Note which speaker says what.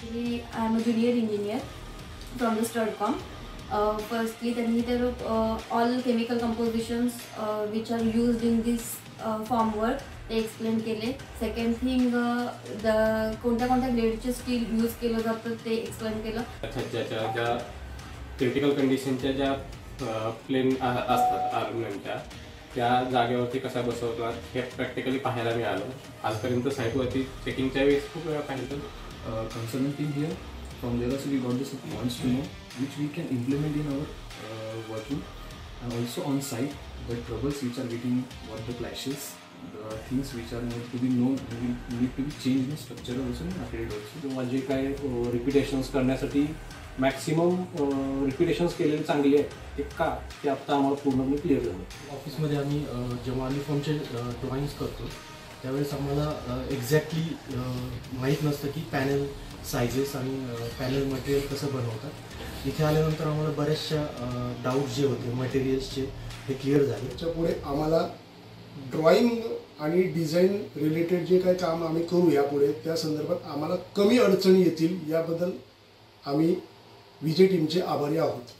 Speaker 1: Actually, I am a junior engineer from the STUDCOM. Firstly, त्यांनी तर all chemical compositions which are used in this formwork ते explain केले. Second thing कोणत्या कोणत्या ग्रेडचे steel use केलं जातं ते एक्सप्लेन केलं.
Speaker 2: ज्या क्रिटिकल कंडिशनच्या ज्या प्लेन असतात आर्ममेंटच्या त्या जागेवरती कशा बसवतात हे प्रॅक्टिकली पाहायला मिळालं. आजपर्यंत साईटवरती चेकिंगच्या वेळेस खूप वेळा पाहिलं.
Speaker 3: Concerning team here, from there also we got the points to know which we can implement in our working, and also on site the troubles which are getting, what the clashes, the things which are need to be known, need to be changed in structure also and upgrade also.
Speaker 4: माझे काय repetitions करण्यासाठी maximum repetitions केलेले चांगले आहेत ते का ते आता आम्हाला पूर्णपणे क्लिअर झालं.
Speaker 5: ऑफिसमध्ये आम्ही जेव्हा युनिफॉर्मचे ड्रॉइंग्स करतो त्यावेळेस आम्हाला एक्झॅक्टली माहीत नसतं की पॅनल सायझेस आणि पॅनल मटेरियल कसं बनवतात. इथे आल्यानंतर आम्हाला बऱ्याचशा डाऊट्स जे होते मटेरियल्सचे हे क्लिअर झाले.
Speaker 6: त्याच्यापुढे आम्हाला ड्रॉइंग आणि डिझाईन रिलेटेड जे काही काम आम्ही करू यापुढे त्या संदर्भात आम्हाला कमी अडचणी येतील याबद्दल आम्ही विजय टीमचे आभारी आहोत.